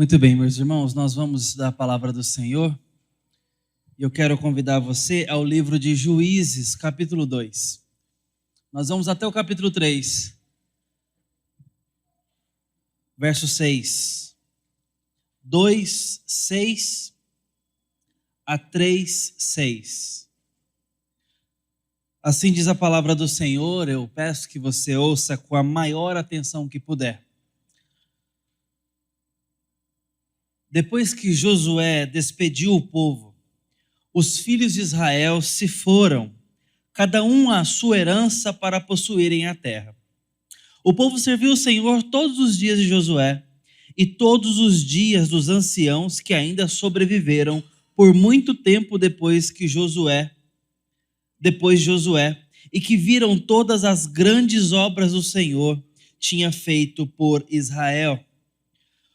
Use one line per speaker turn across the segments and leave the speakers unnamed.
Muito bem, meus irmãos, nós vamos estudar a palavra do Senhor e eu quero convidar você ao livro de Juízes, capítulo 2. Nós vamos até o capítulo 3, verso 6. 2, 6 a 3, 6. Assim diz a palavra do Senhor, eu peço que você ouça com a maior atenção que puder. Depois que Josué despediu o povo, os filhos de Israel se foram, cada um à sua herança para possuírem a terra. O povo serviu o Senhor todos os dias de Josué e todos os dias dos anciãos que ainda sobreviveram por muito tempo depois de Josué, e que viram todas as grandes obras do Senhor tinha feito por Israel.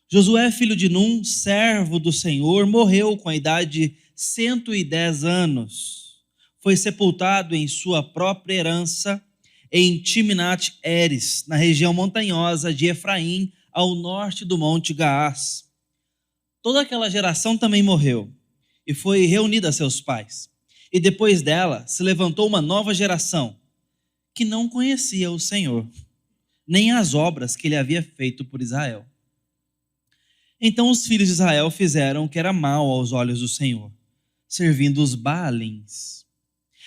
Josué, filho de Num, servo do Senhor, morreu com a idade de 110 anos. Foi sepultado em sua própria herança em Timnat-Heres, na região montanhosa de Efraim, ao norte do monte Gaás. Toda aquela geração também morreu e foi reunida a seus pais. E depois dela se levantou uma nova geração que não conhecia o Senhor, nem as obras que ele havia feito por Israel. Então os filhos de Israel fizeram o que era mal aos olhos do Senhor, servindo os Baalins.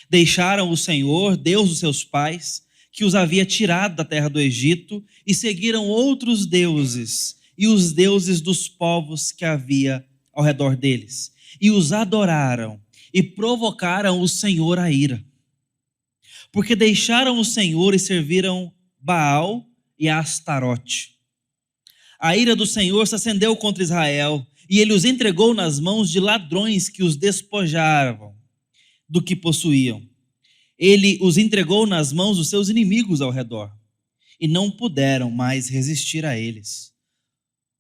Deixaram o Senhor, Deus dos seus pais, que os havia tirado da terra do Egito, e seguiram outros deuses, e os deuses dos povos que havia ao redor deles, e os adoraram, e provocaram o Senhor a ira. Porque deixaram o Senhor e serviram Baal e Astarote. A ira do Senhor se acendeu contra Israel, e ele os entregou nas mãos de ladrões que os despojavam do que possuíam. Ele os entregou nas mãos dos seus inimigos ao redor, e não puderam mais resistir a eles.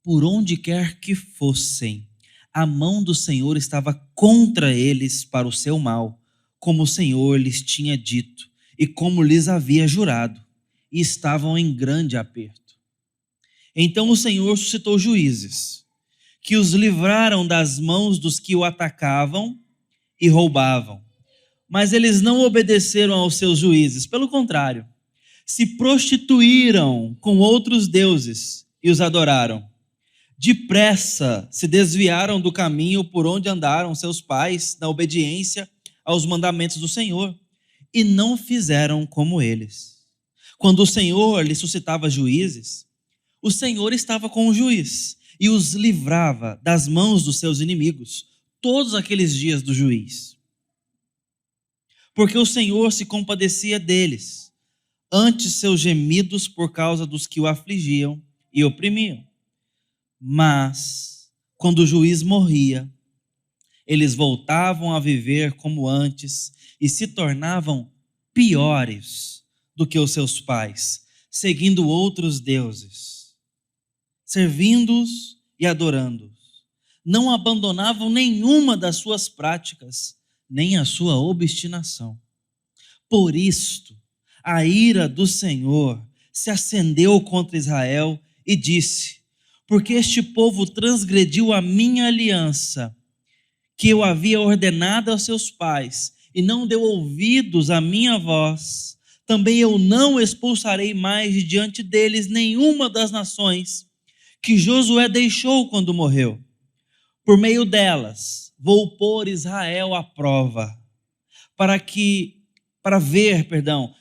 Por onde quer que fossem, a mão do Senhor estava contra eles para o seu mal, como o Senhor lhes tinha dito, e como lhes havia jurado, e estavam em grande aperto. Então o Senhor suscitou juízes, que os livraram das mãos dos que o atacavam e roubavam. Mas eles não obedeceram aos seus juízes, pelo contrário, se prostituíram com outros deuses e os adoraram. Depressa se desviaram do caminho por onde andaram seus pais, na obediência aos mandamentos do Senhor, e não fizeram como eles. Quando o Senhor lhes suscitava juízes, o Senhor estava com o juiz e os livrava das mãos dos seus inimigos todos aqueles dias do juiz. Porque o Senhor se compadecia deles, ante seus gemidos por causa dos que o afligiam e oprimiam. Mas, quando o juiz morria, eles voltavam a viver como antes e se tornavam piores do que os seus pais, seguindo outros deuses, servindo-os e adorando-os. Não abandonavam nenhuma das suas práticas, nem a sua obstinação. Por isto, a ira do Senhor se acendeu contra Israel e disse: porque este povo transgrediu a minha aliança, que eu havia ordenado aos seus pais, e não deu ouvidos à minha voz, também eu não expulsarei mais de diante deles nenhuma das nações que Josué deixou quando morreu. Por meio delas, vou pôr Israel à prova, para ver,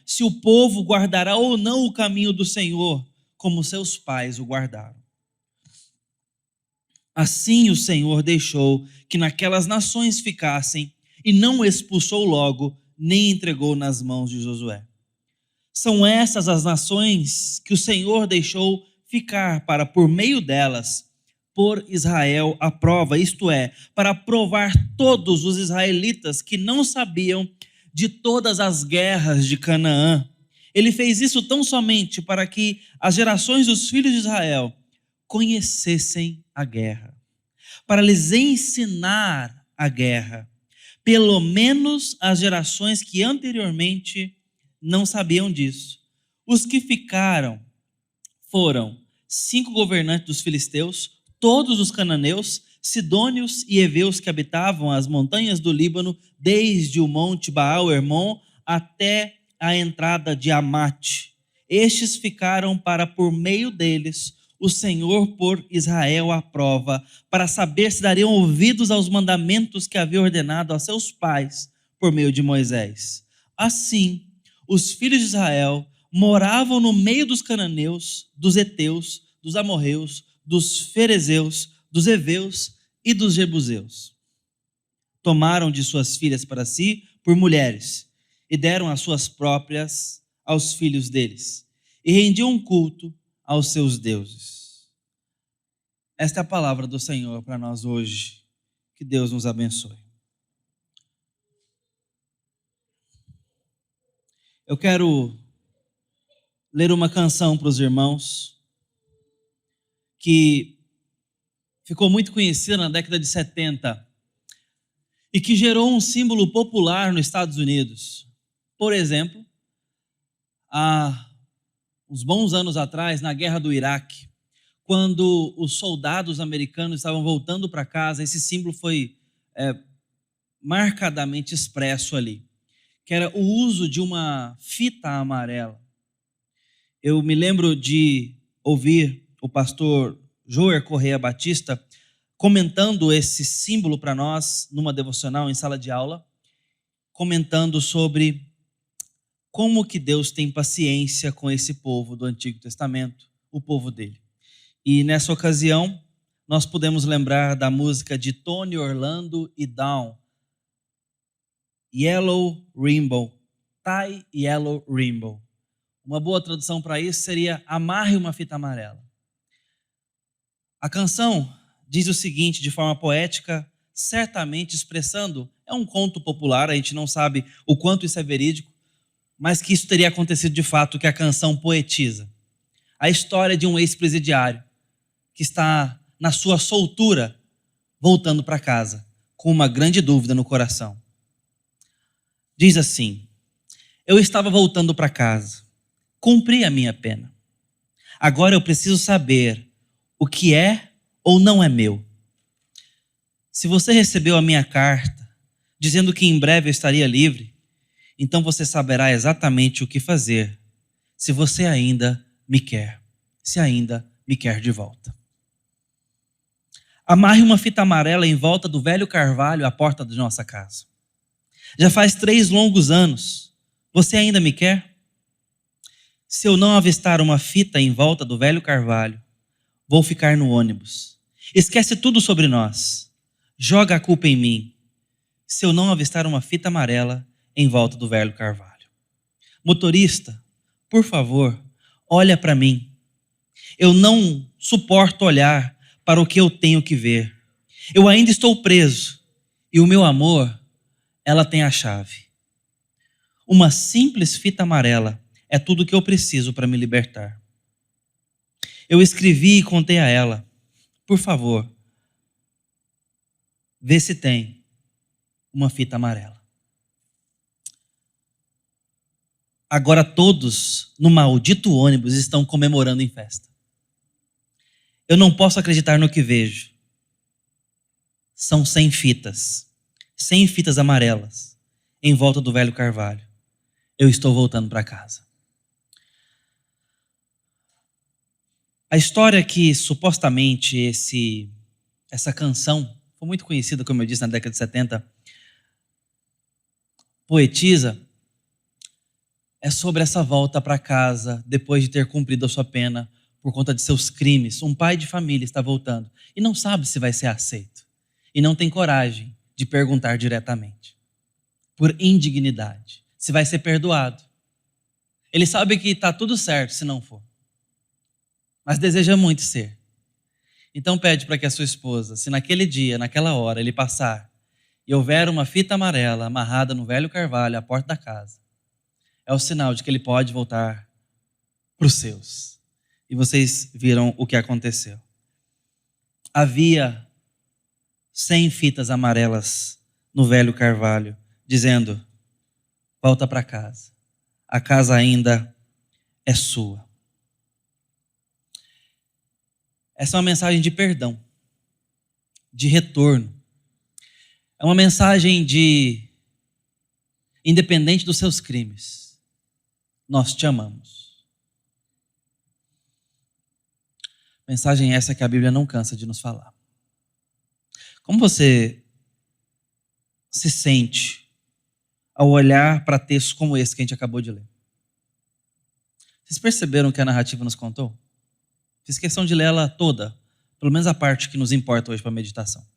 se o povo guardará ou não o caminho do Senhor, como seus pais o guardaram. Assim o Senhor deixou que naquelas nações ficassem, e não expulsou logo, nem entregou nas mãos de Josué. São essas as nações que o Senhor deixou ficar para, por meio delas, pôr Israel à prova, isto é, para provar todos os israelitas que não sabiam de todas as guerras de Canaã. Ele fez isso tão somente para que as gerações dos filhos de Israel conhecessem a guerra, para lhes ensinar a guerra, pelo menos as gerações que anteriormente não sabiam disso. Os que ficaram foram 5 governantes dos filisteus, todos os cananeus, sidônios e heveus que habitavam as montanhas do Líbano, desde o monte Baal-Hermon até a entrada de Amate. Estes ficaram para, por meio deles, o Senhor pôr Israel à prova, para saber se dariam ouvidos aos mandamentos que havia ordenado a seus pais por meio de Moisés. Assim, os filhos de Israel moravam no meio dos cananeus, dos heteus, dos amorreus, dos ferezeus, dos heveus e dos jebuseus. Tomaram de suas filhas para si por mulheres e deram as suas próprias aos filhos deles e rendiam culto aos seus deuses. Esta é a palavra do Senhor para nós hoje. Que Deus nos abençoe. Eu quero ler uma canção para os irmãos que ficou muito conhecida na década de 70 e que gerou um símbolo popular nos Estados Unidos. Por exemplo, há uns bons anos atrás, na guerra do Iraque, quando os soldados americanos estavam voltando para casa, esse símbolo foi marcadamente expresso ali, que era o uso de uma fita amarela. Eu me lembro de ouvir o pastor Joer Correia Batista comentando esse símbolo para nós numa devocional em sala de aula, comentando sobre como que Deus tem paciência com esse povo do Antigo Testamento, o povo dele. E nessa ocasião, nós podemos lembrar da música de Tony Orlando e Dawn, Yellow Rainbow, Tie Yellow Rainbow. Uma boa tradução para isso seria amarre uma fita amarela. A canção diz o seguinte de forma poética, certamente expressando, é um conto popular, a gente não sabe o quanto isso é verídico, mas que isso teria acontecido de fato, que a canção poetiza. A história de um ex-presidiário que está na sua soltura, voltando para casa, com uma grande dúvida no coração. Diz assim: eu estava voltando para casa, cumpri a minha pena. Agora eu preciso saber o que é ou não é meu. Se você recebeu a minha carta, dizendo que em breve eu estaria livre, então você saberá exatamente o que fazer, se você ainda me quer, se ainda me quer de volta. Amarre uma fita amarela em volta do velho carvalho à porta de nossa casa. Já faz 3 longos anos. Você ainda me quer? Se eu não avistar uma fita em volta do velho carvalho, vou ficar no ônibus. Esquece tudo sobre nós. Joga a culpa em mim. Se eu não avistar uma fita amarela em volta do velho carvalho. Motorista, por favor, olha para mim. Eu não suporto olhar para o que eu tenho que ver. Eu ainda estou preso e o meu amor, ela tem a chave. Uma simples fita amarela é tudo o que eu preciso para me libertar. Eu escrevi e contei a ela. Por favor, vê se tem uma fita amarela. Agora todos no maldito ônibus estão comemorando em festa. Eu não posso acreditar no que vejo. São 100 fitas. 100 fitas amarelas em volta do velho carvalho. Eu estou voltando para casa. A história que supostamente essa canção foi muito conhecida, como eu disse, na década de 70, poetiza, é sobre essa volta para casa depois de ter cumprido a sua pena por conta de seus crimes. Um pai de família está voltando e não sabe se vai ser aceito e não tem coragem de perguntar diretamente, por indignidade, se vai ser perdoado. Ele sabe que está tudo certo se não for, mas deseja muito ser. Então pede para que a sua esposa, se naquele dia, naquela hora, ele passar e houver uma fita amarela amarrada no velho carvalho à porta da casa, é o sinal de que ele pode voltar para os seus. E vocês viram o que aconteceu. Havia 100 fitas amarelas no velho carvalho, dizendo: volta para casa. A casa ainda é sua. Essa é uma mensagem de perdão. de retorno. É uma mensagem de independente dos seus crimes, nós te amamos. Mensagem essa que a Bíblia não cansa de nos falar. Como você se sente ao olhar para textos como esse que a gente acabou de ler? Vocês perceberam o que a narrativa nos contou? Fiz questão de ler ela toda, pelo menos a parte que nos importa hoje para a meditação.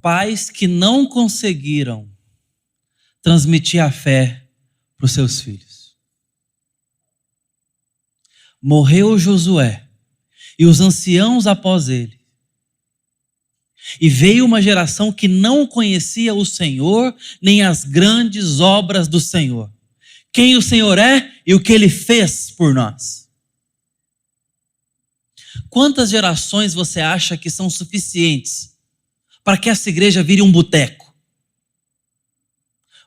Pais que não conseguiram transmitir a fé para os seus filhos. Morreu Josué e os anciãos após ele. E veio uma geração que não conhecia o Senhor, nem as grandes obras do Senhor. Quem o Senhor é e o que Ele fez por nós. Quantas gerações você acha que são suficientes para que essa igreja vire um boteco?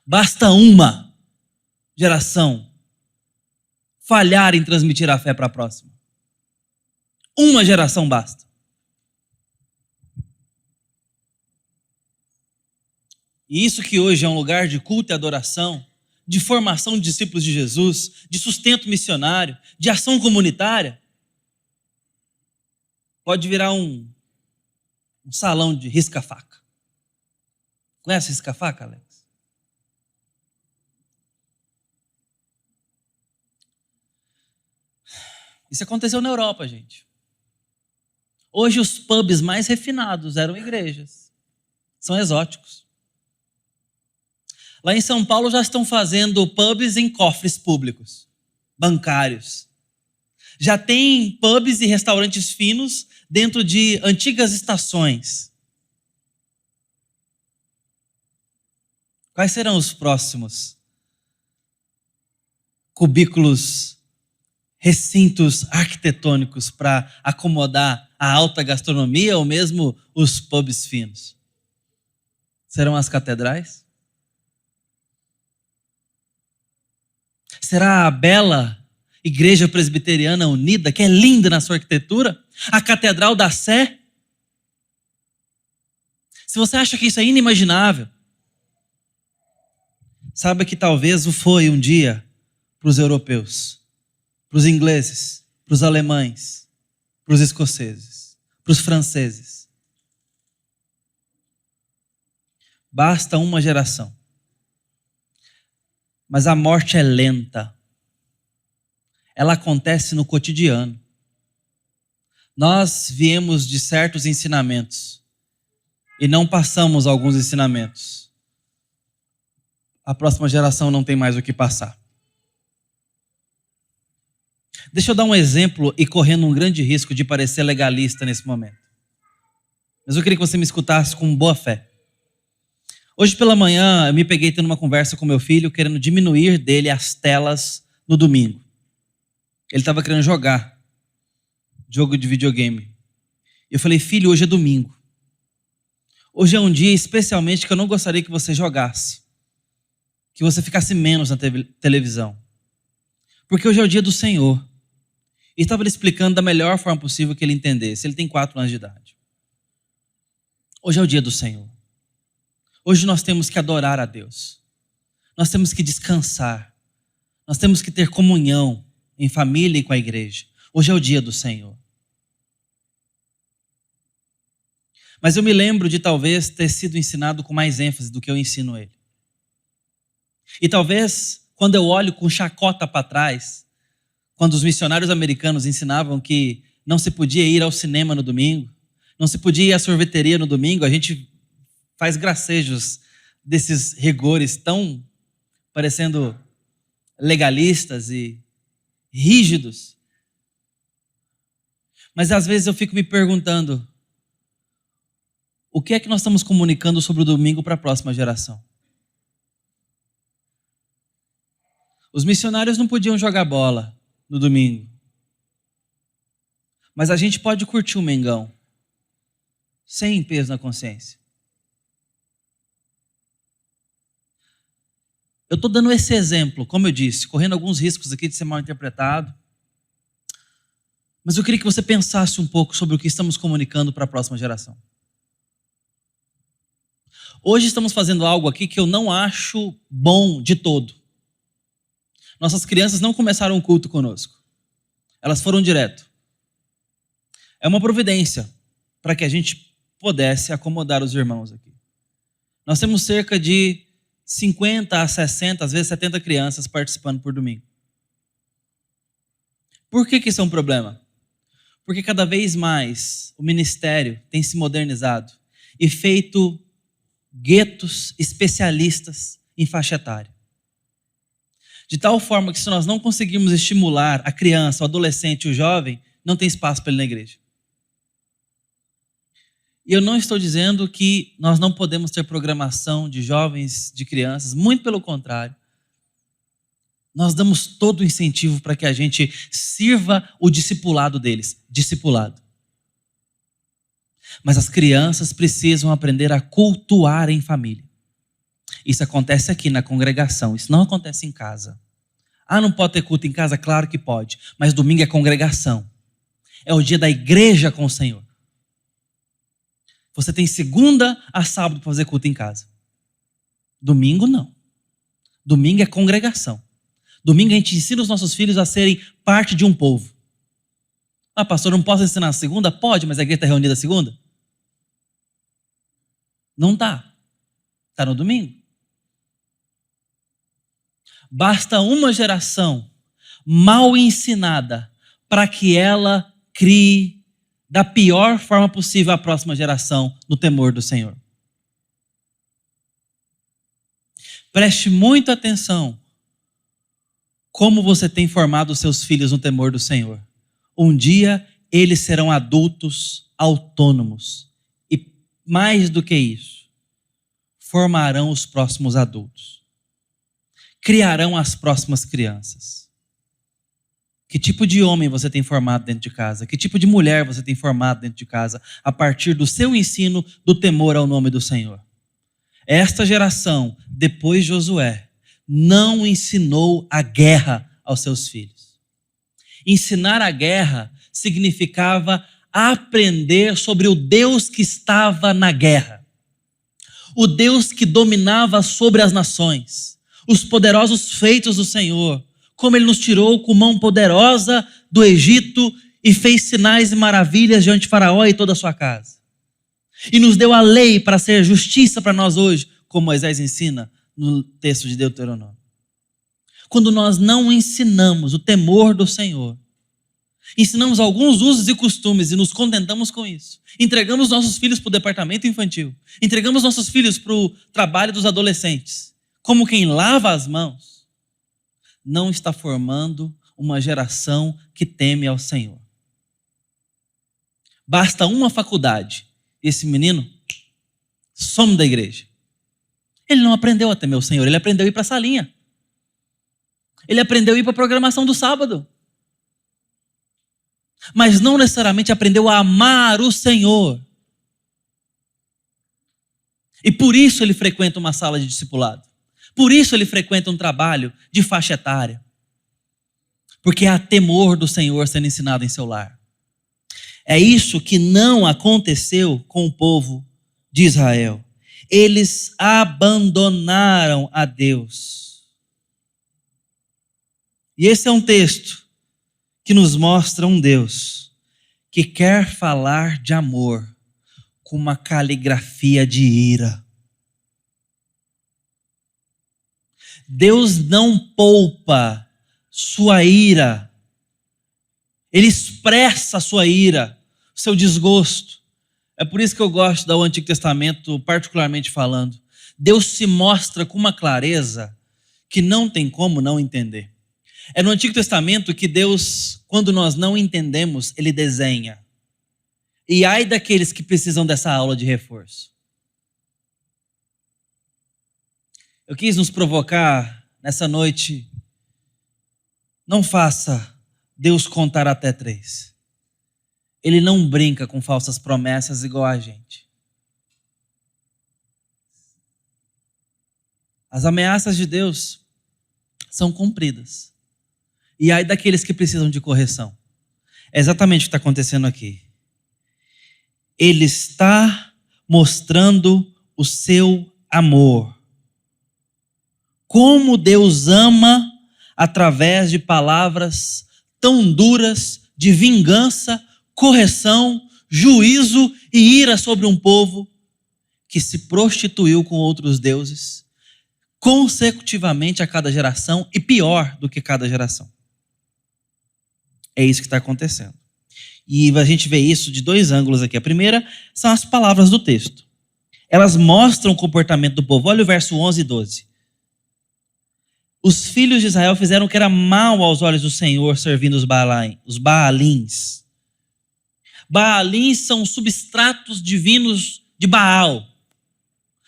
Basta uma geração falhar em transmitir a fé para a próxima. Uma geração basta. E isso que hoje é um lugar de culto e adoração, de formação de discípulos de Jesus, de sustento missionário, de ação comunitária, pode virar um salão de risca-faca. Conhece risca-faca, Alex? Isso aconteceu na Europa, gente. Hoje os pubs mais refinados eram igrejas. São exóticos. Lá em São Paulo já estão fazendo pubs em cofres públicos, bancários. Já tem pubs e restaurantes finos dentro de antigas estações. Quais serão os próximos cubículos, recintos arquitetônicos para acomodar a alta gastronomia ou mesmo os pubs finos? Serão as catedrais? Será a bela Igreja Presbiteriana Unida, que é linda na sua arquitetura? A Catedral da Sé? Se você acha que isso é inimaginável, saiba que talvez o foi um dia para os europeus, para os ingleses, para os alemães, para os escoceses, para os franceses. Basta uma geração. Mas a morte é lenta. Ela acontece no cotidiano. Nós viemos de certos ensinamentos e não passamos alguns ensinamentos. A próxima geração não tem mais o que passar. Deixa eu dar um exemplo e correndo um grande risco de parecer legalista nesse momento. Mas eu queria que você me escutasse com boa fé. Hoje pela manhã eu me peguei tendo uma conversa com meu filho, querendo diminuir dele as telas no domingo. Ele estava querendo jogar jogo de videogame. Eu falei, filho, hoje é domingo. Hoje é um dia especialmente que eu não gostaria que você jogasse. Que você ficasse menos na televisão. Porque hoje é o dia do Senhor. E estava lhe explicando da melhor forma possível que ele entendesse. Ele tem 4 anos de idade. Hoje é o dia do Senhor. Hoje nós temos que adorar a Deus. Nós temos que descansar. Nós temos que ter comunhão em família e com a igreja. Hoje é o dia do Senhor. Mas eu me lembro de talvez ter sido ensinado com mais ênfase do que eu ensino ele. E talvez, quando eu olho com chacota para trás, quando os missionários americanos ensinavam que não se podia ir ao cinema no domingo, não se podia ir à sorveteria no domingo, a gente faz gracejos desses rigores tão parecendo legalistas e rígidos. Mas às vezes eu fico me perguntando, o que é que nós estamos comunicando sobre o domingo para a próxima geração? Os missionários não podiam jogar bola no domingo. Mas a gente pode curtir o Mengão, sem peso na consciência. Eu estou dando esse exemplo, como eu disse, correndo alguns riscos aqui de ser mal interpretado. Mas eu queria que você pensasse um pouco sobre o que estamos comunicando para a próxima geração. Hoje estamos fazendo algo aqui que eu não acho bom de todo. Nossas crianças não começaram o culto conosco. Elas foram direto. É uma providência para que a gente pudesse acomodar os irmãos aqui. Nós temos cerca de 50 a 60, às vezes 70 crianças participando por domingo. Por que isso é um problema? Porque cada vez mais o ministério tem se modernizado e feito guetos especialistas em faixa etária. De tal forma que se nós não conseguirmos estimular a criança, o adolescente e o jovem, não tem espaço para ele na igreja. E eu não estou dizendo que nós não podemos ter programação de jovens, de crianças, muito pelo contrário. Nós damos todo o incentivo para que a gente sirva o discipulado deles, discipulado. Mas as crianças precisam aprender a cultuar em família. Isso acontece aqui na congregação, isso não acontece em casa. Ah, não pode ter culto em casa? Claro que pode, mas domingo é congregação. É o dia da igreja com o Senhor. Você tem segunda a sábado para fazer culto em casa. Domingo não. Domingo é congregação. Domingo a gente ensina os nossos filhos a serem parte de um povo. Ah, pastor, não posso ensinar a segunda? Pode, mas a igreja está reunida a segunda? Não está. Está no domingo. Basta uma geração mal ensinada para que ela crie da pior forma possível a próxima geração no temor do Senhor. Preste muita atenção como você tem formado os seus filhos no temor do Senhor. Um dia eles serão adultos autônomos e, mais do que isso, formarão os próximos adultos. Criarão as próximas crianças. Que tipo de homem você tem formado dentro de casa? Que tipo de mulher você tem formado dentro de casa a partir do seu ensino do temor ao nome do Senhor? Esta geração, depois de Josué, não ensinou a guerra aos seus filhos. Ensinar a guerra significava aprender sobre o Deus que estava na guerra. O Deus que dominava sobre as nações. Os poderosos feitos do Senhor. Como Ele nos tirou com mão poderosa do Egito e fez sinais e maravilhas diante de Faraó e toda a sua casa. E nos deu a lei para ser justiça para nós hoje, como Moisés ensina no texto de Deuteronômio. Quando nós não ensinamos o temor do Senhor, ensinamos alguns usos e costumes e nos contentamos com isso, entregamos nossos filhos para o departamento infantil, entregamos nossos filhos para o trabalho dos adolescentes, como quem lava as mãos, não está formando uma geração que teme ao Senhor. Basta uma faculdade, esse menino some da igreja. Ele não aprendeu a temer o Senhor, ele aprendeu a ir para a salinha. Ele aprendeu a ir para a programação do sábado. Mas não necessariamente aprendeu a amar o Senhor. E por isso ele frequenta uma sala de discipulado. Por isso ele frequenta um trabalho de faixa etária. Porque há temor do Senhor sendo ensinado em seu lar. É isso que não aconteceu com o povo de Israel. Eles abandonaram a Deus. E esse é um texto que nos mostra um Deus que quer falar de amor com uma caligrafia de ira. Deus não poupa sua ira. Ele expressa a sua ira, seu desgosto. É por isso que eu gosto do Antigo Testamento, particularmente falando. Deus se mostra com uma clareza que não tem como não entender. É no Antigo Testamento que Deus, quando nós não entendemos, Ele desenha. E ai daqueles que precisam dessa aula de reforço. Eu quis nos provocar nessa noite. Não faça Deus contar até 3. Ele não brinca com falsas promessas igual a gente. As ameaças de Deus são cumpridas. E ai daqueles que precisam de correção. É exatamente o que está acontecendo aqui. Ele está mostrando o seu amor. Como Deus ama através de palavras tão duras de vingança, correção, juízo e ira sobre um povo que se prostituiu com outros deuses consecutivamente a cada geração e pior do que cada geração. É isso que está acontecendo. E a gente vê isso de dois ângulos aqui. A primeira são as palavras do texto. Elas mostram o comportamento do povo. Olha o verso 11 e 12. Os filhos de Israel fizeram o que era mal aos olhos do Senhor, servindo os Baalins. Baalins são substratos divinos de Baal.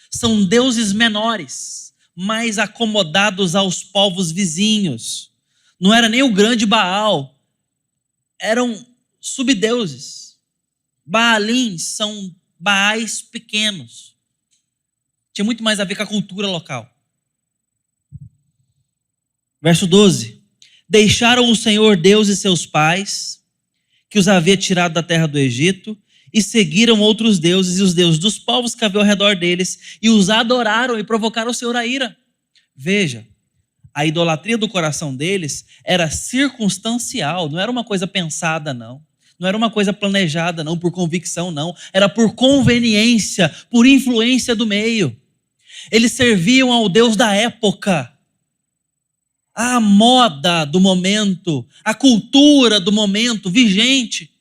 São deuses menores, mais acomodados aos povos vizinhos. Não era nem o grande Baal, eram subdeuses. Baalins são Baais pequenos. Tinha muito mais a ver com a cultura local. Verso 12. Deixaram o Senhor Deus e seus pais, que os havia tirado da terra do Egito, e seguiram outros deuses e os deuses dos povos que havia ao redor deles, e os adoraram e provocaram o Senhor a ira. Veja, a idolatria do coração deles era circunstancial, não era uma coisa pensada, não. Não era uma coisa planejada, não, por convicção, não. Era por conveniência, por influência do meio. Eles serviam ao Deus da época, a moda do momento, a cultura do momento vigente.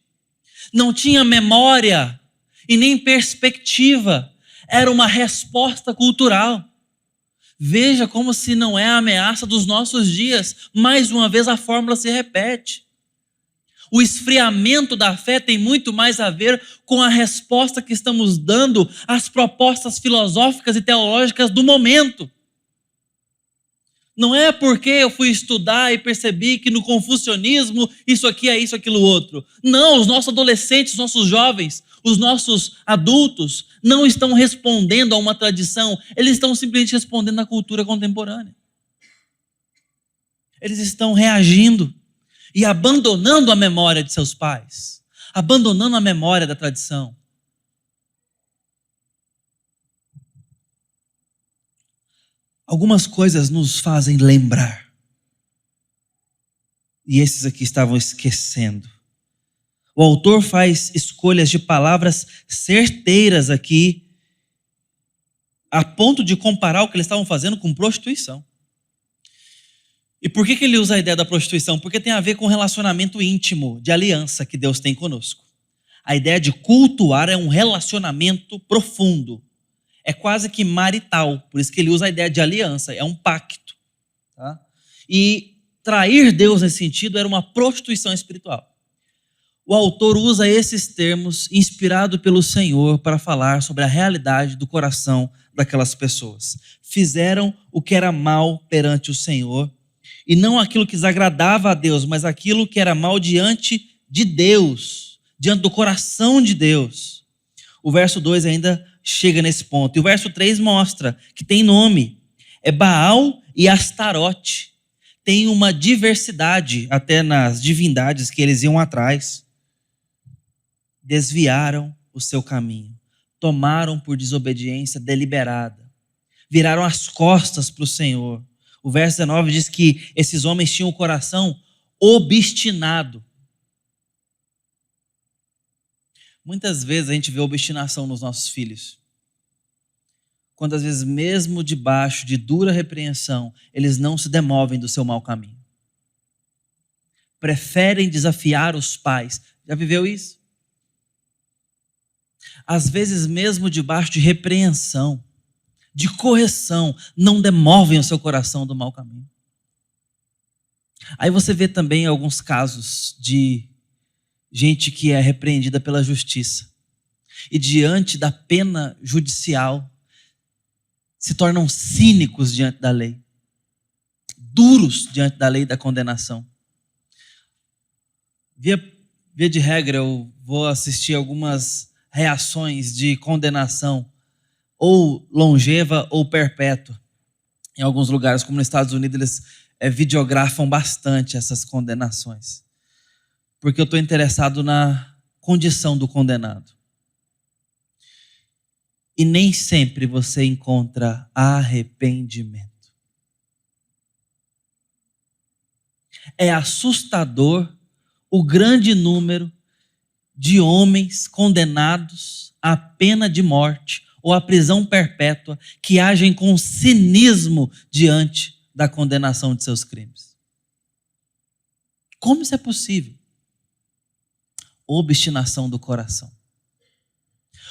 Não tinha memória e nem perspectiva. Era uma resposta cultural. Veja como se não é a ameaça dos nossos dias. Mais uma vez a fórmula se repete. O esfriamento da fé tem muito mais a ver com a resposta que estamos dando às propostas filosóficas e teológicas do momento. Não é porque eu fui estudar e percebi que no confucionismo isso aqui é isso, aquilo outro. Não, os nossos adolescentes, os nossos jovens, os nossos adultos não estão respondendo a uma tradição, eles estão simplesmente respondendo à cultura contemporânea. Eles estão reagindo e abandonando a memória de seus pais, abandonando a memória da tradição. Algumas coisas nos fazem lembrar. E esses aqui estavam esquecendo. O autor faz escolhas de palavras certeiras aqui, a ponto de comparar o que eles estavam fazendo com prostituição. E por que ele usa a ideia da prostituição? Porque tem a ver com o relacionamento íntimo, de aliança que Deus tem conosco. A ideia de cultuar é um relacionamento profundo. É quase que marital, por isso que ele usa a ideia de aliança, é um pacto. Tá? E trair Deus nesse sentido era uma prostituição espiritual. O autor usa esses termos inspirado pelo Senhor para falar sobre a realidade do coração daquelas pessoas. Fizeram o que era mal perante o Senhor, e não aquilo que desagradava a Deus, mas aquilo que era mal diante de Deus, diante do coração de Deus. O verso 2 ainda chega nesse ponto. E o verso 3 mostra que tem nome. É Baal e Astarote. Tem uma diversidade até nas divindades que eles iam atrás. Desviaram o seu caminho. Tomaram por desobediência deliberada. Viraram as costas para o Senhor. O verso 19 diz que esses homens tinham o coração obstinado. Muitas vezes a gente vê obstinação nos nossos filhos. Quando às vezes mesmo debaixo de dura repreensão, eles não se demovem do seu mau caminho. Preferem desafiar os pais. Já viveu isso? Às vezes mesmo debaixo de repreensão, de correção, não demovem o seu coração do mau caminho. Aí você vê também alguns casos de gente que é repreendida pela justiça e diante da pena judicial se tornam cínicos diante da lei, duros diante da lei da condenação. Via de regra, eu vou assistir algumas reações de condenação, ou longeva ou perpétua. Em alguns lugares, como nos Estados Unidos, eles videografam bastante essas condenações. porque eu estou interessado na condição do condenado. E nem sempre você encontra arrependimento. É assustador o grande número de homens condenados à pena de morte ou à prisão perpétua que agem com cinismo diante da condenação de seus crimes. Como isso é possível? Obstinação do coração.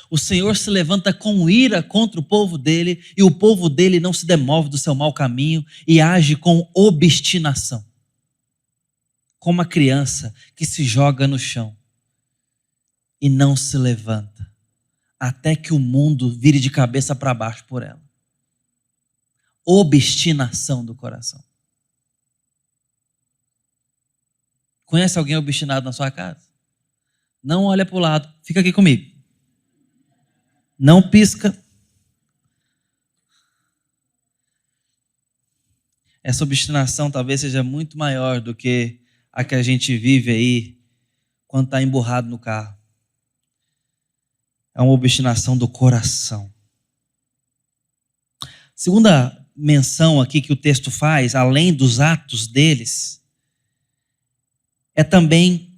O Senhor se levanta com ira contra o povo dele e o povo dele não se demove do seu mau caminho e age com obstinação. Como uma criança que se joga no chão e não se levanta até que o mundo vire de cabeça para baixo por ela. Obstinação do coração. Conhece alguém obstinado na sua casa? Não olha para o lado, fica aqui comigo. Não pisca. Essa obstinação talvez seja muito maior do que a que a gente vive aí quando está emburrado no carro. É uma obstinação do coração. Segunda menção aqui que o texto faz, além dos atos deles, é também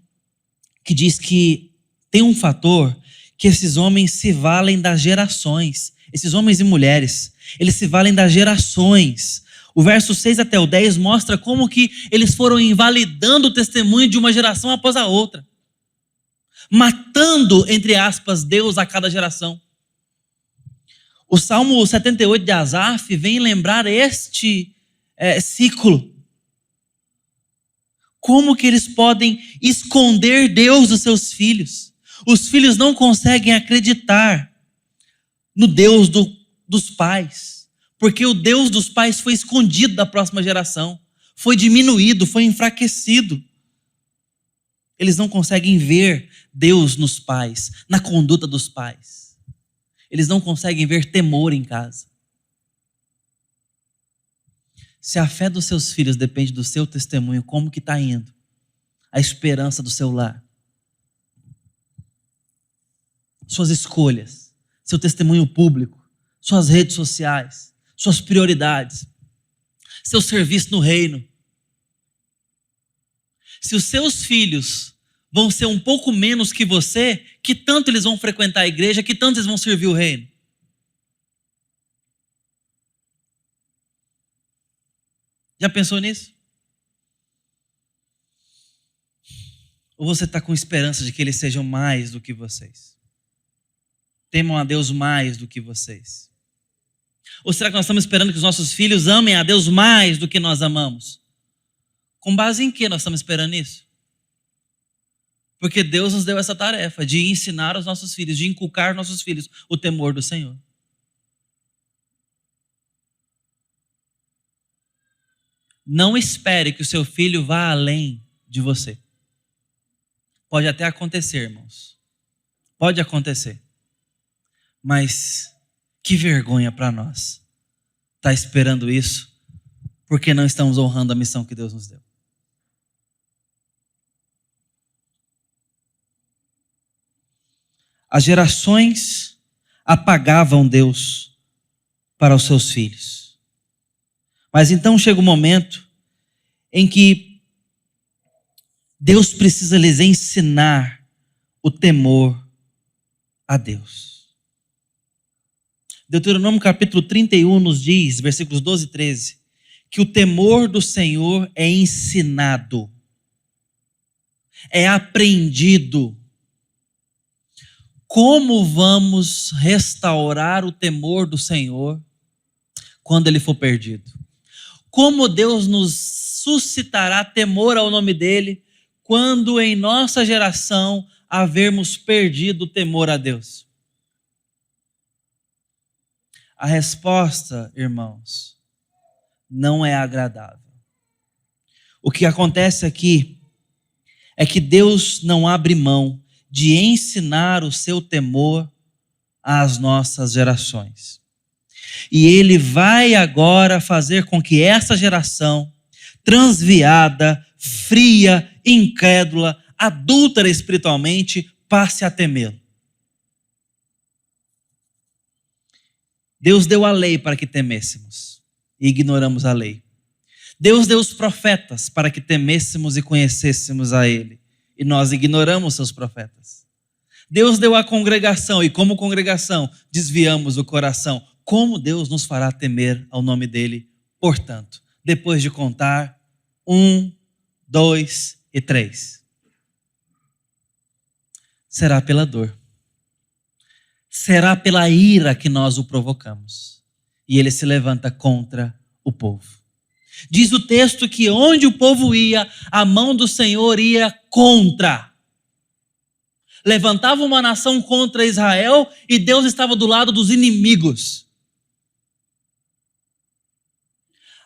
que diz que tem um fator que esses homens se valem das gerações. Esses homens e mulheres, eles se valem das gerações. O verso 6 até o 10 mostra como que eles foram invalidando o testemunho de uma geração após a outra. Matando, entre aspas, Deus a cada geração. O Salmo 78 de Asaf vem lembrar este ciclo. Como que eles podem esconder Deus dos seus filhos? Os filhos não conseguem acreditar no Deus dos pais, porque o Deus dos pais foi escondido da próxima geração, foi diminuído, foi enfraquecido. Eles não conseguem ver Deus nos pais, na conduta dos pais. Eles não conseguem ver temor em casa. Se a fé dos seus filhos depende do seu testemunho, como que está indo a esperança do seu lar? Suas escolhas, seu testemunho público, suas redes sociais, suas prioridades, seu serviço no reino. Se os seus filhos vão ser um pouco menos que você, que tanto eles vão frequentar a igreja, que tanto eles vão servir o reino? Já pensou nisso? Ou você está com esperança de que eles sejam mais do que vocês? Temam a Deus mais do que vocês? Ou será que nós estamos esperando que os nossos filhos amem a Deus mais do que nós amamos? Com base em que nós estamos esperando isso? Porque Deus nos deu essa tarefa de ensinar os nossos filhos, de inculcar aos nossos filhos o temor do Senhor. Não espere que o seu filho vá além de você. Pode até acontecer, irmãos. Pode acontecer. Mas que vergonha para nós estar esperando isso, porque não estamos honrando a missão que Deus nos deu. As gerações apagavam Deus para os seus filhos. Mas então chega o momento em que Deus precisa lhes ensinar o temor a Deus. Deuteronômio capítulo 31 nos diz, versículos 12 e 13, que o temor do Senhor é ensinado, é aprendido. Como vamos restaurar o temor do Senhor quando ele for perdido? Como Deus nos suscitará temor ao nome dele quando em nossa geração havermos perdido o temor a Deus? A resposta, irmãos, não é agradável. O que acontece aqui é que Deus não abre mão de ensinar o seu temor às nossas gerações. E Ele vai agora fazer com que essa geração transviada, fria, incrédula, adúltera espiritualmente, passe a temê-lo. Deus deu a lei para que temêssemos e ignoramos a lei. Deus deu os profetas para que temêssemos e conhecêssemos a Ele, e nós ignoramos seus profetas. Deus deu a congregação e, como congregação, desviamos o coração. Como Deus nos fará temer ao nome dEle? Portanto, depois de contar 1, 2 e 3, será pela dor, será pela ira que nós o provocamos, e ele se levanta contra o povo. Diz o texto que onde o povo ia, a mão do Senhor ia contra. Levantava uma nação contra Israel e Deus estava do lado dos inimigos.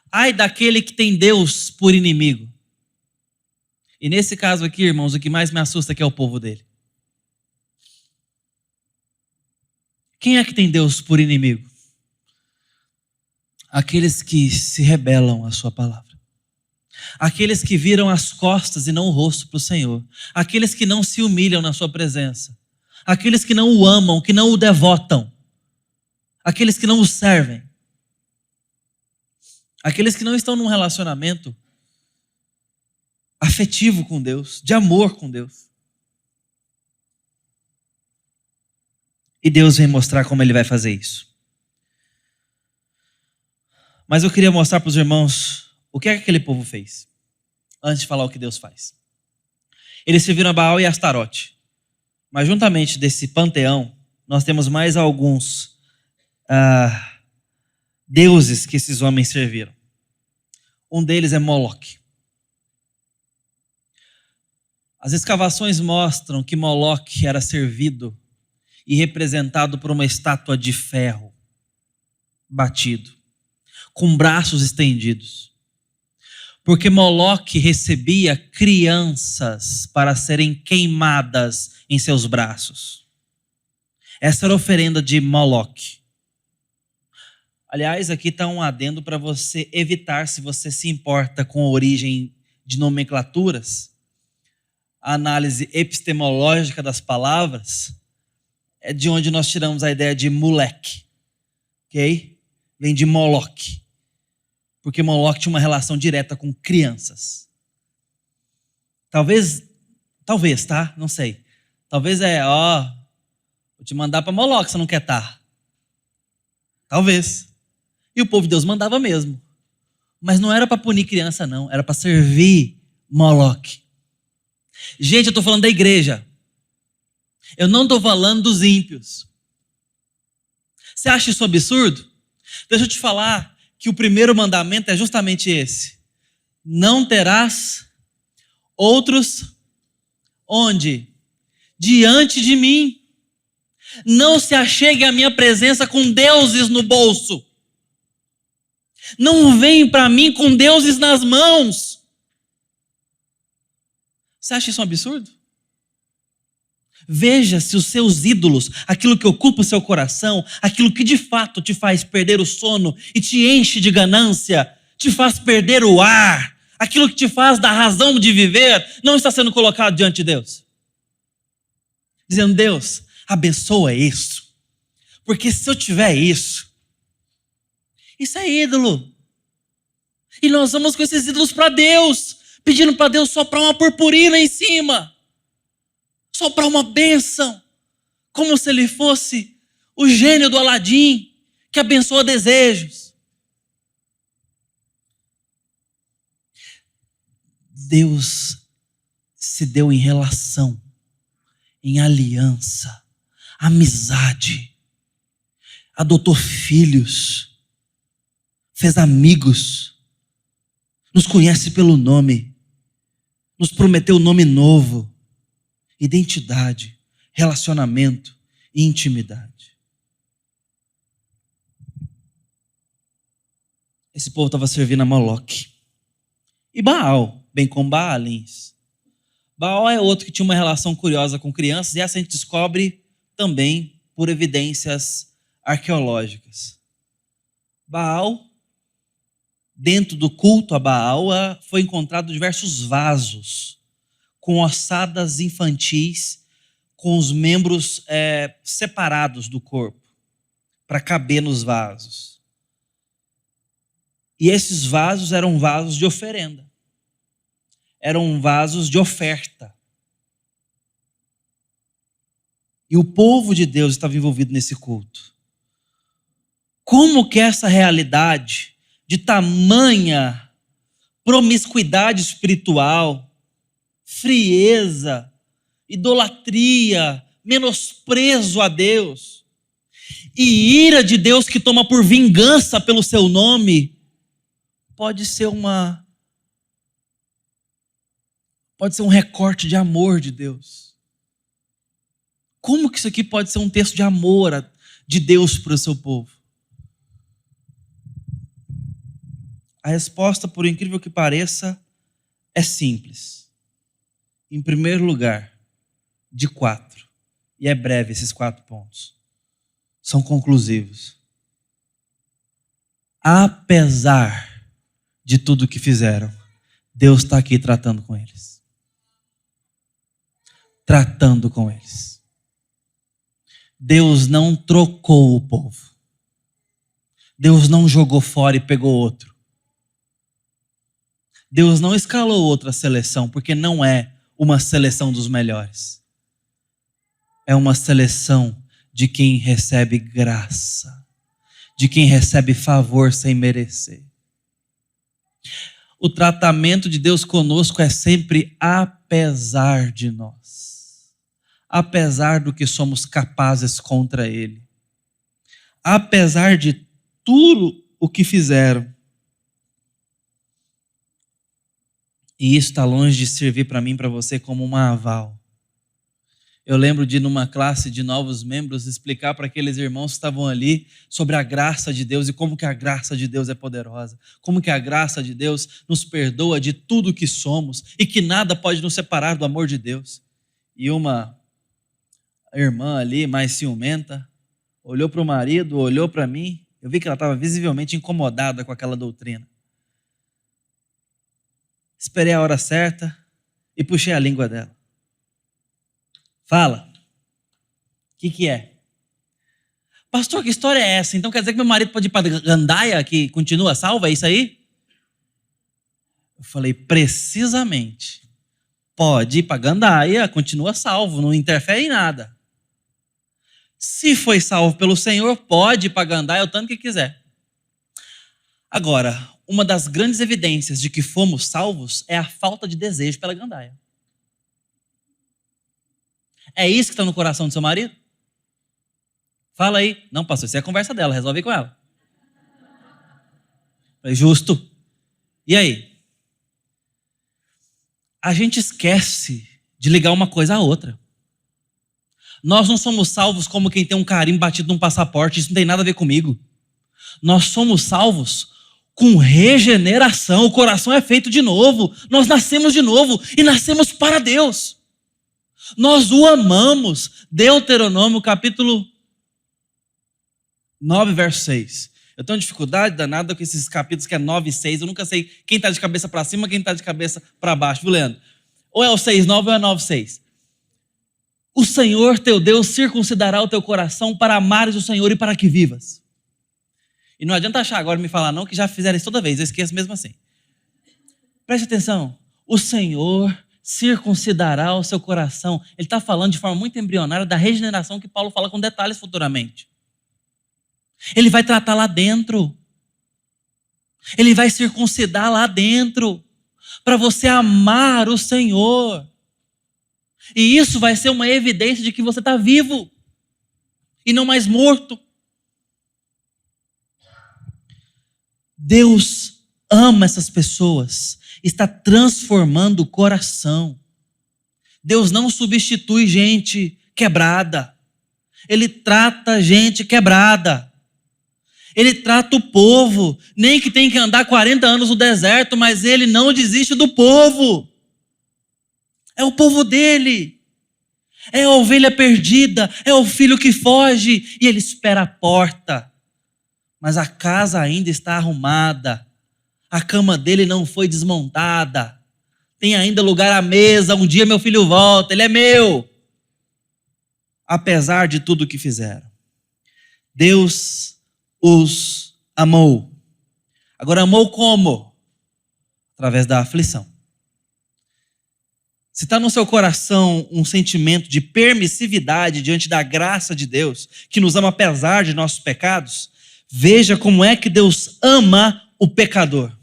Ai daquele que tem Deus por inimigo. E nesse caso aqui, irmãos, o que mais me assusta é que é o povo dele. Quem é que tem Deus por inimigo? Aqueles que se rebelam à sua palavra. Aqueles que viram as costas e não o rosto para o Senhor. Aqueles que não se humilham na sua presença. Aqueles que não o amam, que não o devotam. Aqueles que não o servem. Aqueles que não estão num relacionamento afetivo com Deus, de amor com Deus. E Deus vem mostrar como Ele vai fazer isso. Mas eu queria mostrar para os irmãos o que é que aquele povo fez, antes de falar o que Deus faz. Eles serviram a Baal e a Astarote. Mas juntamente desse panteão, nós temos mais alguns deuses que esses homens serviram. Um deles é Moloque. As escavações mostram que Moloque era servido e representado por uma estátua de ferro batido, com braços estendidos. Porque Moloque recebia crianças para serem queimadas em seus braços. Essa era a oferenda de Moloque. Aliás, aqui está um adendo para você evitar, se você se importa com a origem de nomenclaturas, a análise epistemológica das palavras é de onde nós tiramos a ideia de moleque, ok? Vem de Moloque, porque Moloque tinha uma relação direta com crianças. Talvez, tá? Não sei. Talvez vou te mandar para Moloque, você não quer estar. Talvez. E o povo de Deus mandava mesmo. Mas não era para punir criança, não. Era para servir Moloque. Gente, eu estou falando da igreja. Eu não estou falando dos ímpios. Você acha isso absurdo? Deixa eu te falar que o primeiro mandamento é justamente esse. Não terás outros onde? Diante de mim. Não se achegue à minha presença com deuses no bolso. Não vem para mim com deuses nas mãos. Você acha isso um absurdo? Veja se os seus ídolos, aquilo que ocupa o seu coração, aquilo que de fato te faz perder o sono e te enche de ganância, te faz perder o ar, aquilo que te faz dar razão de viver, não está sendo colocado diante de Deus. Dizendo, Deus, abençoa isso, porque se eu tiver isso é ídolo. E nós vamos com esses ídolos para Deus, pedindo para Deus soprar uma purpurina em cima, soprar uma bênção, como se ele fosse o gênio do Aladim, que abençoa desejos. Deus se deu em relação, em aliança, amizade, adotou filhos, fez amigos, nos conhece pelo nome, nos prometeu um nome novo, identidade, relacionamento e intimidade. Esse povo estava servindo a Moloque. E Baal, bem como Baalins. Baal é outro que tinha uma relação curiosa com crianças, e essa a gente descobre também por evidências arqueológicas. Baal, dentro do culto a Baal, foi encontrado diversos vasos com ossadas infantis, com os membros separados do corpo, para caber nos vasos. E esses vasos eram vasos de oferenda. Eram vasos de oferta. E o povo de Deus estava envolvido nesse culto. Como que essa realidade de tamanha promiscuidade espiritual, frieza, idolatria, menosprezo a Deus e ira de Deus que toma por vingança pelo seu nome, pode ser um recorte de amor de Deus. Como que isso aqui pode ser um texto de amor de Deus para o seu povo? A resposta, por incrível que pareça, é simples. Em primeiro lugar, de 4. E é breve esses 4 pontos. São conclusivos. Apesar de tudo que fizeram, Deus está aqui tratando com eles. Tratando com eles. Deus não trocou o povo. Deus não jogou fora e pegou outro. Deus não escalou outra seleção, porque não é uma seleção dos melhores. É uma seleção de quem recebe graça, de quem recebe favor sem merecer. O tratamento de Deus conosco é sempre apesar de nós. Apesar do que somos capazes contra Ele. Apesar de tudo o que fizeram. E isso está longe de servir para mim e para você como uma aval. Eu lembro de, numa classe de novos membros, explicar para aqueles irmãos que estavam ali sobre a graça de Deus e como que a graça de Deus é poderosa. Como que a graça de Deus nos perdoa de tudo que somos e que nada pode nos separar do amor de Deus. E uma irmã ali, mais ciumenta, olhou para o marido, olhou para mim, eu vi que ela estava visivelmente incomodada com aquela doutrina. Esperei a hora certa e puxei a língua dela. Fala. O que é? Pastor, que história é essa? Então quer dizer que meu marido pode ir para Gandaia, que continua salvo? É isso aí? Eu falei, precisamente. Pode ir para Gandaia, continua salvo, não interfere em nada. Se foi salvo pelo Senhor, pode ir para Gandaia o tanto que quiser. Agora, uma das grandes evidências de que fomos salvos é a falta de desejo pela gandaia. É isso que está no coração do seu marido? Fala aí. Não, pastor, isso é a conversa dela, resolve com ela. Falei, justo. E aí? A gente esquece de ligar uma coisa à outra. Nós não somos salvos como quem tem um carimbo batido num passaporte, isso não tem nada a ver comigo. Nós somos salvos com regeneração, o coração é feito de novo, nós nascemos de novo e nascemos para Deus. Nós o amamos. Deuteronômio capítulo 9, verso 6. Eu tenho dificuldade danada com esses capítulos que é 9 e 6, eu nunca sei quem está de cabeça para cima, quem está de cabeça para baixo, viu, Leandro? Ou é o 6,9 ou é 9,6. O Senhor teu Deus circuncidará o teu coração para amares o Senhor e para que vivas. E não adianta achar agora e me falar não, que já fizeram isso toda vez, eu esqueço mesmo assim. Preste atenção, o Senhor circuncidará o seu coração. Ele está falando de forma muito embrionária da regeneração que Paulo fala com detalhes futuramente. Ele vai tratar lá dentro. Ele vai circuncidar lá dentro, para você amar o Senhor. E isso vai ser uma evidência de que você está vivo e não mais morto. Deus ama essas pessoas, está transformando o coração. Deus não substitui gente quebrada. Ele trata gente quebrada. Ele trata o povo, nem que tem que andar 40 anos no deserto, mas ele não desiste do povo. É o povo dele. É a ovelha perdida, é o filho que foge e ele espera a porta. Mas a casa ainda está arrumada. A cama dele não foi desmontada. tem ainda lugar à mesa, um dia meu filho volta, ele é meu. Apesar de tudo o que fizeram, Deus os amou. Agora, amou como? Através da aflição. Se está no seu coração um sentimento de permissividade diante da graça de Deus, que nos ama apesar de nossos pecados, veja como é que Deus ama o pecador,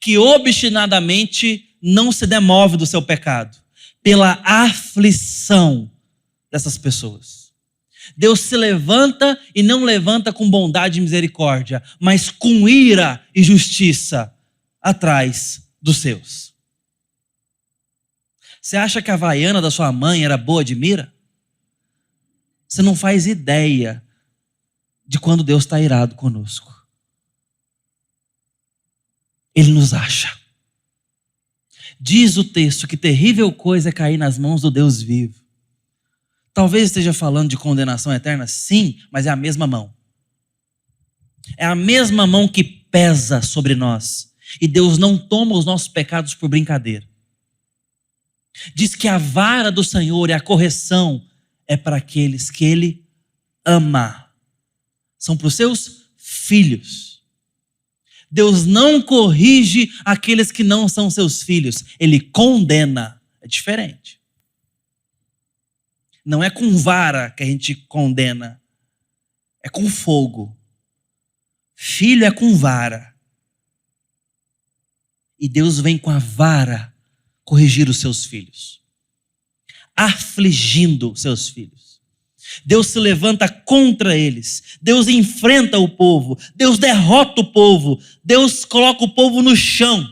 que obstinadamente não se demove do seu pecado, pela aflição dessas pessoas. Deus se levanta e não levanta com bondade e misericórdia, mas com ira e justiça atrás dos seus. Você acha que a havaiana da sua mãe era boa de mira? Você não faz ideia de quando Deus está irado conosco. Ele nos acha. Diz o texto que terrível coisa é cair nas mãos do Deus vivo. Talvez esteja falando de condenação eterna, sim, mas é a mesma mão. É a mesma mão que pesa sobre nós. E Deus não toma os nossos pecados por brincadeira. Diz que a vara do Senhor e a correção é para aqueles que Ele ama. São para os seus filhos. Deus não corrige aqueles que não são seus filhos. Ele condena. É diferente. Não é com vara que a gente condena. É com fogo. Filho é com vara. E Deus vem com a vara corrigir os seus filhos. Afligindo seus filhos. Deus se levanta contra eles. Deus enfrenta o povo. Deus derrota o povo. Deus coloca o povo no chão.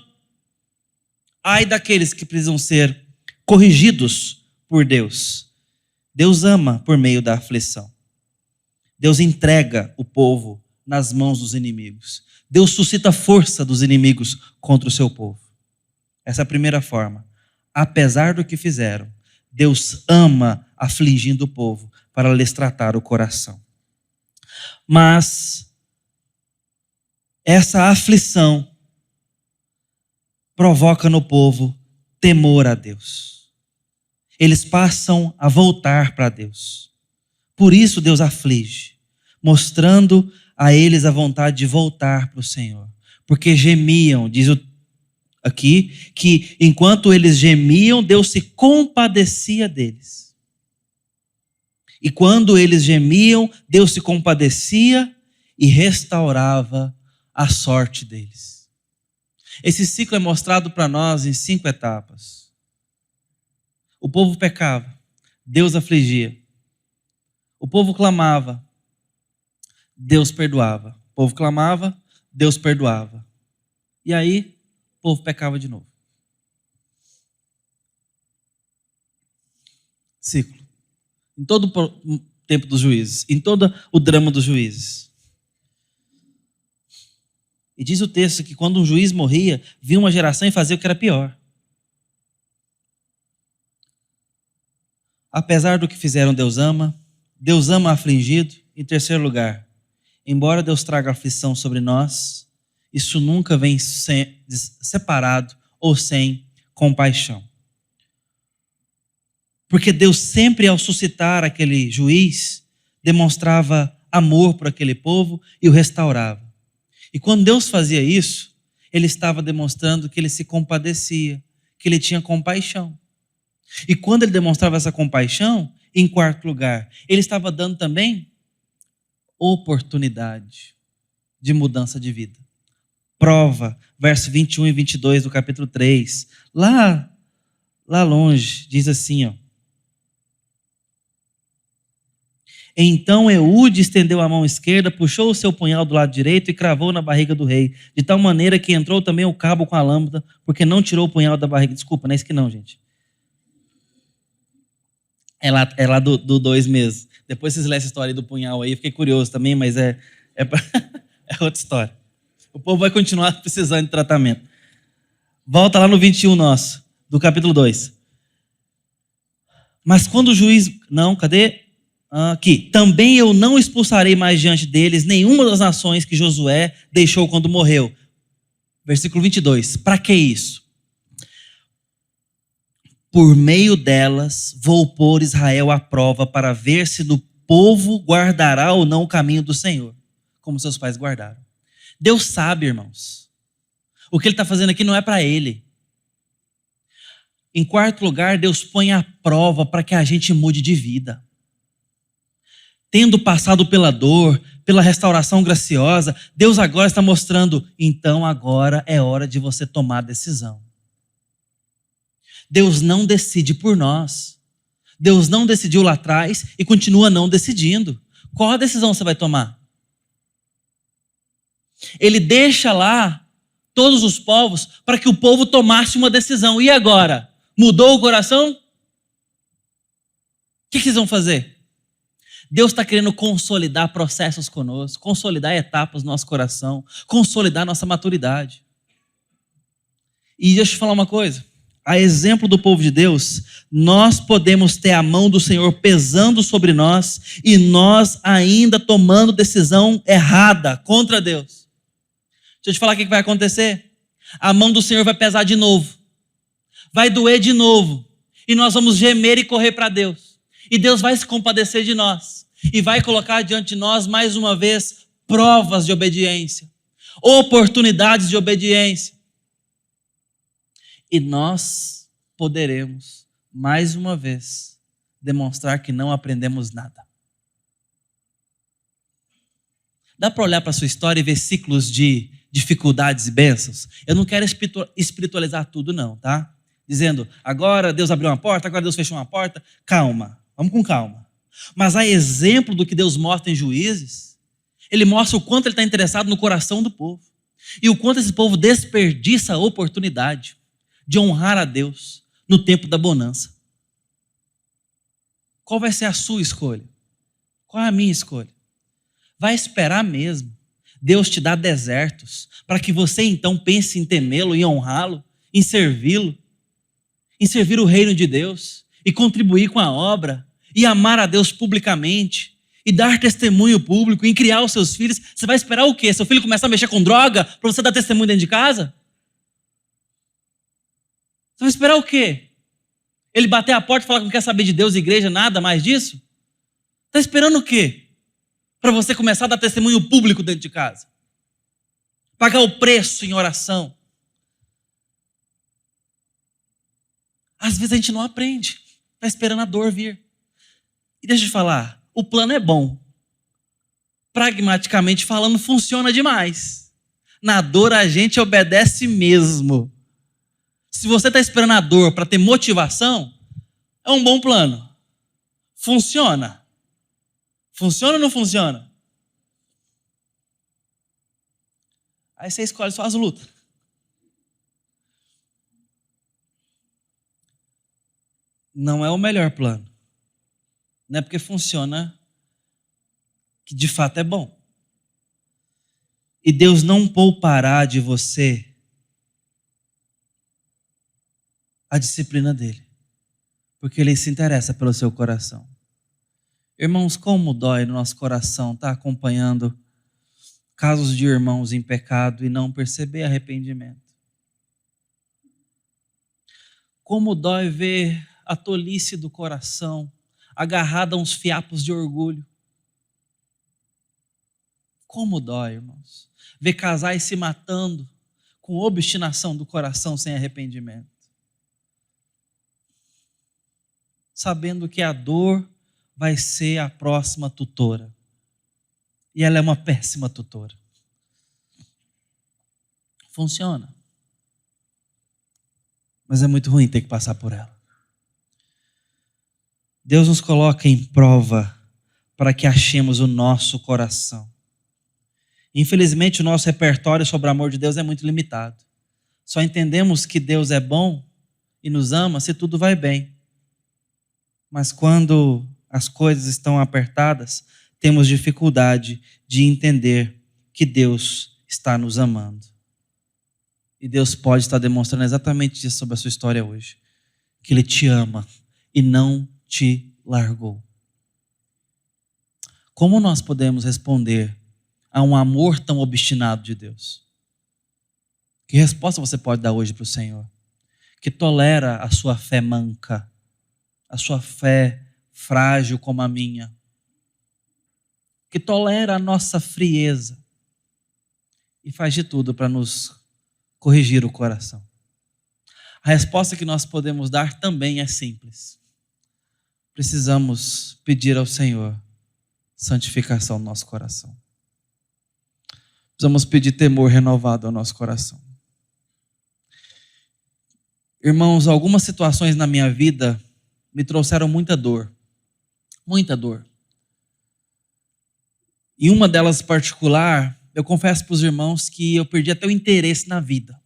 Ai daqueles que precisam ser corrigidos por Deus. Deus ama por meio da aflição. Deus entrega o povo nas mãos dos inimigos. Deus suscita a força dos inimigos contra o seu povo. Essa é a primeira forma. Apesar do que fizeram, Deus ama afligindo o povo para lhes tratar o coração. Mas essa aflição provoca no povo temor a Deus. Eles passam a voltar para Deus. Por isso Deus aflige, mostrando a eles a vontade de voltar para o Senhor. Porque gemiam, diz aqui, que enquanto eles gemiam, Deus se compadecia deles. E quando eles gemiam, Deus se compadecia e restaurava a sorte deles. Esse ciclo é mostrado para nós em 5 etapas. O povo pecava, Deus afligia. O povo clamava, Deus perdoava. O povo clamava, Deus perdoava. E aí, o povo pecava de novo. Ciclo. Em todo o tempo dos juízes, em todo o drama dos juízes. E diz o texto que quando um juiz morria, vinha uma geração e fazia o que era pior. Apesar do que fizeram, Deus ama afligido. Em terceiro lugar, embora Deus traga aflição sobre nós, isso nunca vem separado ou sem compaixão. Porque Deus sempre, ao suscitar aquele juiz, demonstrava amor por aquele povo e o restaurava. E quando Deus fazia isso, Ele estava demonstrando que Ele se compadecia, que Ele tinha compaixão. E quando Ele demonstrava essa compaixão, em quarto lugar, Ele estava dando também oportunidade de mudança de vida. Prova, verso 21 e 22 do capítulo 3. Lá longe, diz assim, ó. Então Eude estendeu a mão esquerda, puxou o seu punhal do lado direito e cravou na barriga do rei, de tal maneira que entrou também o cabo com a lâmpada, porque não tirou o punhal da barriga. Desculpa, não é isso que não, gente. É lá do 2 mesmo. Depois vocês lêem essa história do punhal aí, fiquei curioso também, mas é outra história. O povo vai continuar precisando de tratamento. Volta lá no 21 nosso, do capítulo 2. Mas quando o juiz... Não, cadê? Aqui. Também eu não expulsarei mais diante deles nenhuma das nações que Josué deixou quando morreu. Versículo 22. Para que isso? Por meio delas, vou pôr Israel à prova para ver se no povo guardará ou não o caminho do Senhor, como seus pais guardaram. Deus sabe, irmãos. O que ele está fazendo aqui não é para ele. Em quarto lugar, Deus põe à prova para que a gente mude de vida. Tendo passado pela dor, pela restauração graciosa, Deus agora está mostrando, então agora é hora de você tomar a decisão. Deus não decide por nós. Deus não decidiu lá atrás e continua não decidindo. Qual a decisão você vai tomar? Ele deixa lá todos os povos para que o povo tomasse uma decisão. E agora? Mudou o coração? O que vocês vão fazer? Deus está querendo consolidar processos conosco, consolidar etapas no nosso coração, consolidar nossa maturidade. E deixa eu te falar uma coisa. A exemplo do povo de Deus, nós podemos ter a mão do Senhor pesando sobre nós e nós ainda tomando decisão errada contra Deus. Deixa eu te falar o que vai acontecer. A mão do Senhor vai pesar de novo. Vai doer de novo. E nós vamos gemer e correr para Deus. E Deus vai se compadecer de nós. E vai colocar diante de nós, mais uma vez, provas de obediência. Oportunidades de obediência. E nós poderemos, mais uma vez, demonstrar que não aprendemos nada. Dá para olhar para a sua história e ver ciclos de dificuldades e bênçãos? Eu não quero espiritualizar tudo não, tá? Dizendo, agora Deus abriu uma porta, agora Deus fechou uma porta. Calma, vamos com calma. Mas a exemplo do que Deus mostra em Juízes, ele mostra o quanto ele está interessado no coração do povo. E o quanto esse povo desperdiça a oportunidade de honrar a Deus no tempo da bonança. Qual vai ser a sua escolha? Qual é a minha escolha? Vai esperar mesmo Deus te dar desertos para que você então pense em temê-lo, em honrá-lo, em servi-lo, em servir o reino de Deus e contribuir com a obra e amar a Deus publicamente e dar testemunho público, em criar os seus filhos? Você vai esperar o quê? Seu filho começar a mexer com droga para você dar testemunho dentro de casa? Você vai esperar o quê? Ele bater a porta e falar que não quer saber de Deus, igreja, nada mais disso? Está esperando o quê? Para você começar a dar testemunho público dentro de casa. Pagar o preço em oração. Às vezes a gente não aprende. Está esperando a dor vir. E deixa eu te falar, o plano é bom. Pragmaticamente falando, funciona demais. Na dor a gente obedece mesmo. Se você está esperando a dor para ter motivação, é um bom plano. Funciona. Funciona ou não funciona? Aí você escolhe suas lutas. Não é o melhor plano. Não é porque funciona que de fato é bom. E Deus não poupará de você a disciplina dele, porque ele se interessa pelo seu coração. Irmãos, como dói no nosso coração estar acompanhando casos de irmãos em pecado e não perceber arrependimento. Como dói ver a tolice do coração agarrada a uns fiapos de orgulho. Como dói, irmãos, ver casais se matando com obstinação do coração sem arrependimento. Sabendo que a dor vai ser a próxima tutora. E ela é uma péssima tutora. Funciona. Mas é muito ruim ter que passar por ela. Deus nos coloca em prova para que achemos o nosso coração. Infelizmente, o nosso repertório sobre o amor de Deus é muito limitado. Só entendemos que Deus é bom e nos ama se tudo vai bem. Mas quando as coisas estão apertadas, temos dificuldade de entender que Deus está nos amando. E Deus pode estar demonstrando exatamente isso sobre a sua história hoje. Que Ele te ama e não te largou. Como nós podemos responder a um amor tão obstinado de Deus? Que resposta você pode dar hoje para o Senhor? que tolera a sua fé manca, a sua fé frágil como a minha, que tolera a nossa frieza e faz de tudo para nos corrigir o coração. A resposta que nós podemos dar também é simples. Precisamos pedir ao Senhor santificação no nosso coração. Precisamos pedir temor renovado ao nosso coração. Irmãos, algumas situações na minha vida me trouxeram muita dor. Muita dor. E uma delas em particular, eu confesso para os irmãos que eu perdi até o interesse na vida.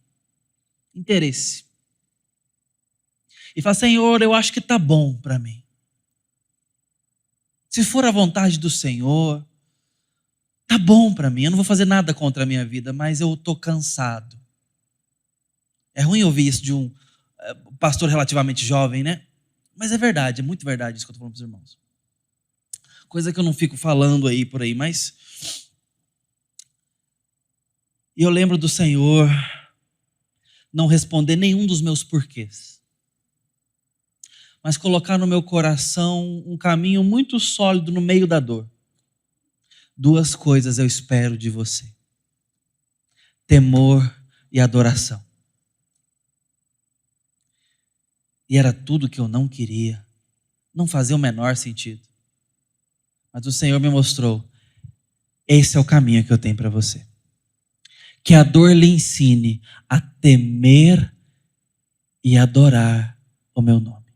Interesse. E falo, Senhor, eu acho que está bom para mim. Se for a vontade do Senhor, está bom para mim. Eu não vou fazer nada contra a minha vida, mas eu estou cansado. É ruim ouvir isso de um pastor relativamente jovem, né? Mas é verdade, é muito verdade isso que eu estou falando para os irmãos. Coisa que eu não fico falando aí por aí, mas... E eu lembro do Senhor não responder nenhum dos meus porquês, mas colocar no meu coração um caminho muito sólido no meio da dor. 2 coisas eu espero de você: temor e adoração. E era tudo que eu não queria, não fazia o menor sentido. Mas o Senhor me mostrou, esse é o caminho que eu tenho para você. Que a dor lhe ensine a temer e adorar o meu nome.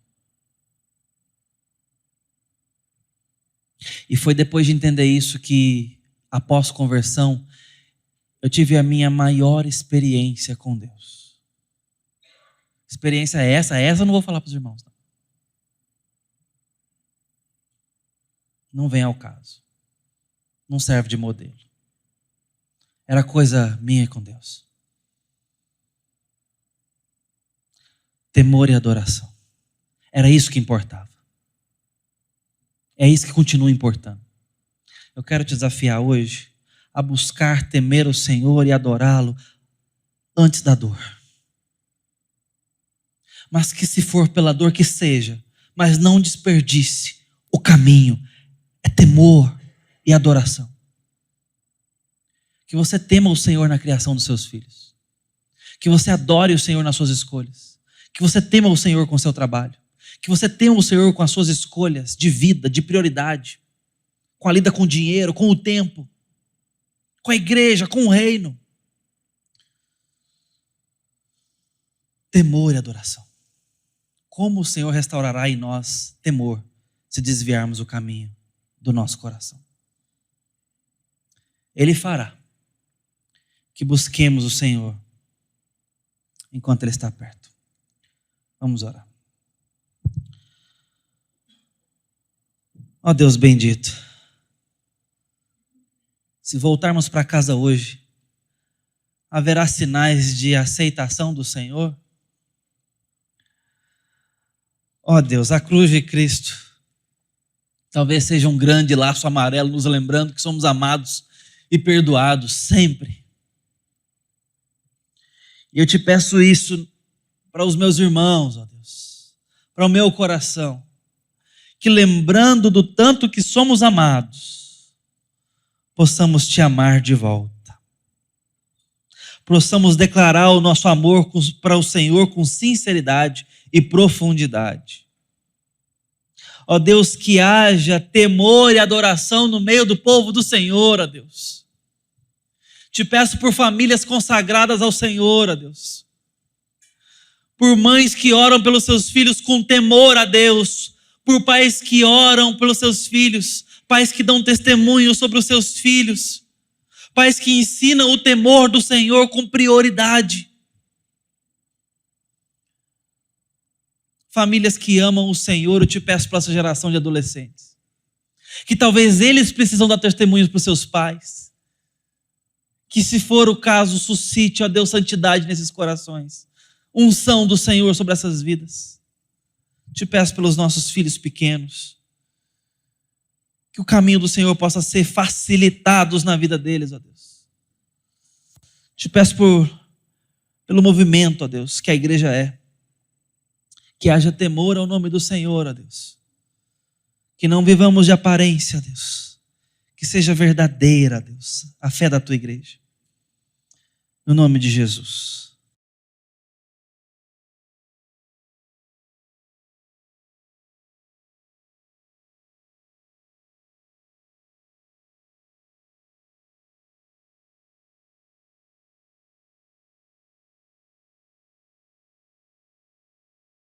E foi depois de entender isso que, após conversão, eu tive a minha maior experiência com Deus. Experiência essa eu não vou falar para os irmãos. Não vem ao caso. Não serve de modelo. Era coisa minha com Deus. Temor e adoração. Era isso que importava. É isso que continua importando. Eu quero te desafiar hoje a buscar temer o Senhor e adorá-lo antes da dor. Mas que se for pela dor que seja, mas não desperdice o caminho. É temor e adoração. Que você tema o Senhor na criação dos seus filhos. Que você adore o Senhor nas suas escolhas. Que você tema o Senhor com o seu trabalho. Que você tema o Senhor com as suas escolhas de vida, de prioridade. Com a lida com o dinheiro, com o tempo. Com a igreja, com o reino. Temor e adoração. Como o Senhor restaurará em nós temor se desviarmos o caminho do nosso coração? Ele fará que busquemos o Senhor enquanto Ele está perto. Vamos orar. Ó Deus bendito, se voltarmos para casa hoje, haverá sinais de aceitação do Senhor? Ó Deus, a cruz de Cristo talvez seja um grande laço amarelo nos lembrando que somos amados e perdoados sempre. E eu te peço isso para os meus irmãos, ó Deus, para o meu coração, que lembrando do tanto que somos amados, possamos te amar de volta. Possamos declarar o nosso amor para o Senhor com sinceridade e profundidade. Ó Deus, que haja temor e adoração no meio do povo do Senhor, ó Deus. Te peço por famílias consagradas ao Senhor, ó Deus. Por mães que oram pelos seus filhos com temor a Deus. Por pais que oram pelos seus filhos. Pais que dão testemunho sobre os seus filhos. Pais que ensinam o temor do Senhor com prioridade. Famílias que amam o Senhor, eu te peço para essa geração de adolescentes. Que talvez eles precisam dar testemunhos para os seus pais. Que se for o caso, suscite, ó Deus, santidade nesses corações. Unção do Senhor sobre essas vidas. Te peço pelos nossos filhos pequenos. Que o caminho do Senhor possa ser facilitado na vida deles, ó Deus. Te peço pelo movimento, ó Deus, que a igreja é. Que haja temor ao nome do Senhor, ó Deus. Que não vivamos de aparência, ó Deus. Que seja verdadeira, ó Deus, a fé da tua igreja. No nome de Jesus.